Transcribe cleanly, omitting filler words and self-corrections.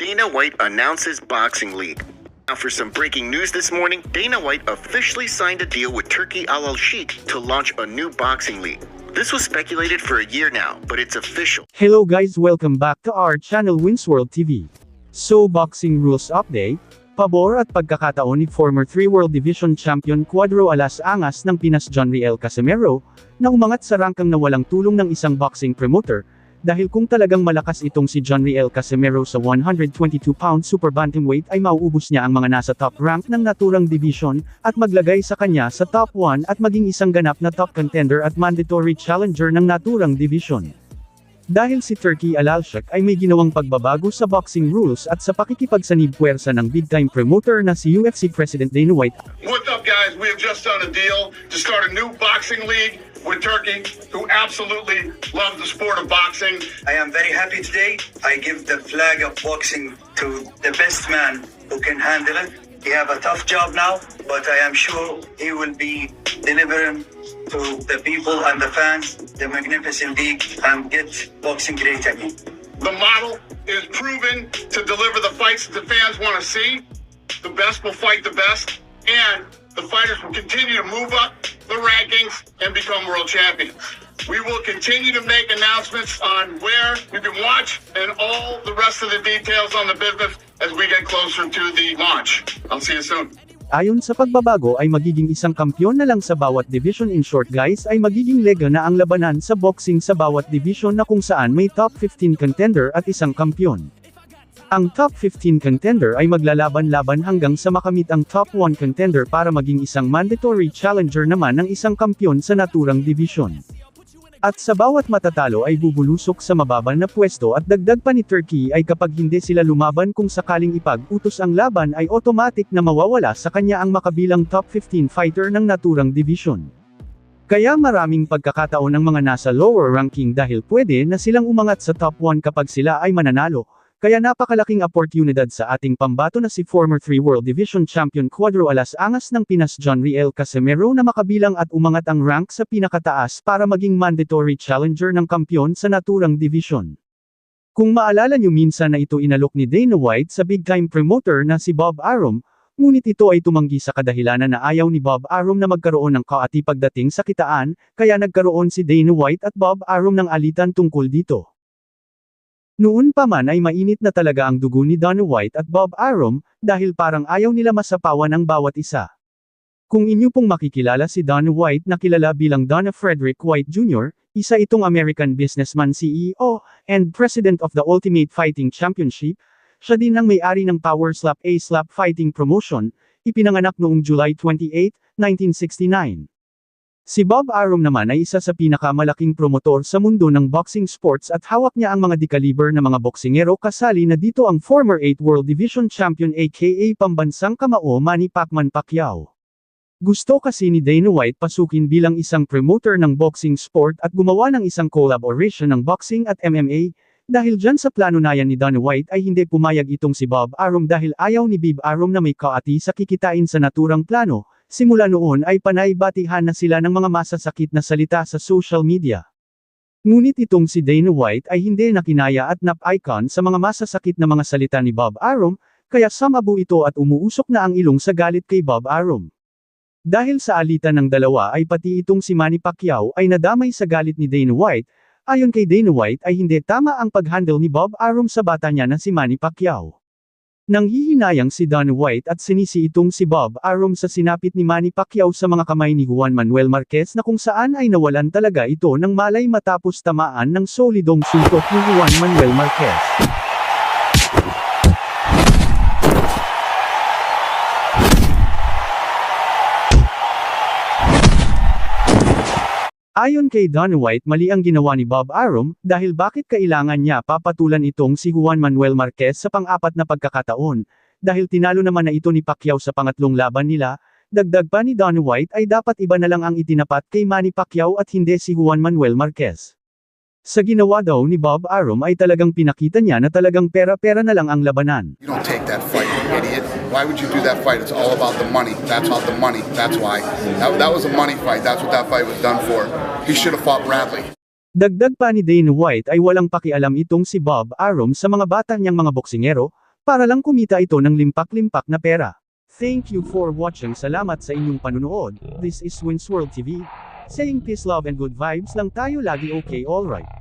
Dana White announces boxing league. Now for some breaking news this morning, Dana White officially signed a deal with Turki Al Sheikh to launch a new boxing league. This was speculated for a year now, but it's official. Hello guys, welcome back to our channel Winsworld TV. So boxing rules update, pabor at pagkakataon ni former 3 World Division Champion Cuadro Alas Angas ng Pinas John Riel Casimero, na umangat sa rangkang na walang tulong ng isang boxing promoter, dahil kung talagang malakas itong si John Riel Casimero sa 122-pound super bantamweight ay mauubos niya ang mga nasa top rank ng naturang division, at maglagay sa kanya sa top 1 at maging isang ganap na top contender at mandatory challenger ng naturang division. Dahil si Turki Al Sheikh ay may ginawang pagbabago sa boxing rules at sa pakikipagsanib puwersa ng big-time promoter na si UFC President Dana White. What's up guys, we have just done a deal to start a new boxing league with Turki, who absolutely loves the sport of boxing. I am very happy today. I give the flag of boxing to the best man who can handle it. He have a tough job now, but I am sure he will be delivering to the people and the fans the magnificent league and get boxing great again. The model is proven to deliver the fights that the fans want to see. The best will fight the best, and the fighters will continue to move up the rankings and become world champions. We will continue to make announcements on where you can watch and all the rest of the details on the business as we get closer to the launch. I'll see you soon. Ayon sa pagbabago ay magiging isang kampiyon na lang sa bawat division. In short guys, ay magiging lega na ang labanan sa boxing sa bawat division na kung saan may top 15 contender at isang kampiyon. Ang top 15 contender ay maglalaban-laban hanggang sa makamit ang top 1 contender para maging isang mandatory challenger naman ng isang kampiyon sa naturang division. At sa bawat matatalo ay bubulusok sa mababa na pwesto, at dagdag pa ni Turki ay kapag hindi sila lumaban kung sakaling ipag-utos ang laban ay automatic na mawawala sa kanya ang makabilang top 15 fighter ng naturang division. Kaya maraming pagkakataon ng mga nasa lower ranking dahil pwede na silang umangat sa top 1 kapag sila ay mananalo. Kaya napakalaking oportunidad sa ating pambato na si former 3 World Division Champion Cuadro Alas Angas ng Pinas John Riel Casimero na makabilang at umangat ang rank sa pinakataas para maging mandatory challenger ng kampiyon sa naturang division. Kung maalala nyo, minsan na ito inalok ni Dana White sa big-time promoter na si Bob Arum, ngunit ito ay tumanggi sa kadahilanan na ayaw ni Bob Arum na magkaroon ng kaati pagdating sa kitaan, kaya nagkaroon si Dana White at Bob Arum ng alitan tungkol dito. Noon pa man ay mainit na talaga ang dugo ni Dana White at Bob Arum, dahil parang ayaw nila masapawan ang bawat isa. Kung inyo pong makikilala si Dana White na kilala bilang Dana Frederick White Jr., isa itong American businessman, CEO, and President of the Ultimate Fighting Championship, siya din ang may-ari ng Power Slap A-Slap Fighting Promotion, ipinanganak noong July 28, 1969. Si Bob Arum naman ay isa sa pinakamalaking promotor sa mundo ng boxing sports at hawak niya ang mga di-caliber na mga boksingero, kasali na dito ang former 8 World Division Champion aka pambansang kamao Manny Pacquiao. Gusto kasi ni Dana White pasukin bilang isang promoter ng boxing sport at gumawa ng isang collaboration ng boxing at MMA, dahil dyan sa plano na yan ni Dana White ay hindi pumayag itong si Bob Arum dahil ayaw ni Bob Arum na may kaati sa kikitain sa naturang plano. Simula noon ay panay-batihan na sila ng mga masasakit na salita sa social media. Ngunit itong si Dana White ay hindi nakinaya at nap-icon sa mga masasakit na mga salita ni Bob Arum, kaya sumabo ito at umuusok na ang ilong sa galit kay Bob Arum. Dahil sa alitan ng dalawa ay pati itong si Manny Pacquiao ay nadamay sa galit ni Dana White. Ayon kay Dana White ay hindi tama ang pag-handle ni Bob Arum sa bata niya na si Manny Pacquiao. Nanghihinayang si Dana White at sinisi itong si Bob Arum sa sinapit ni Manny Pacquiao sa mga kamay ni Juan Manuel Marquez na kung saan ay nawalan talaga ito ng malay matapos tamaan ng solidong suntok ni Juan Manuel Marquez. Ayon kay Dana White, mali ang ginawa ni Bob Arum, dahil bakit kailangan niya papatulan itong si Juan Manuel Marquez sa pang-apat na pagkakataon, dahil tinalo naman na ito ni Pacquiao sa pangatlong laban nila. Dagdag pa ni Dana White ay dapat iba na lang ang itinapat kay Manny Pacquiao at hindi si Juan Manuel Marquez. Sa ginawa daw ni Bob Arum ay talagang pinakita niya na talagang pera-pera na lang ang labanan. You don't take that fight, you idiot. Why would you do that fight? It's all about the money. That's about the money. That's why. That was a money fight. That's what that fight was done for. He should have fought Bradley. Dagdag pa ni Dana White ay walang pakialam itong si Bob Arum sa mga bata niyang mga boksingero, Para lang kumita ito ng limpak-limpak na pera. Thank you for watching. Salamat sa inyong panunood. This is Winsworld TV. Saying peace, love and good vibes lang tayo lagi, okay, alright.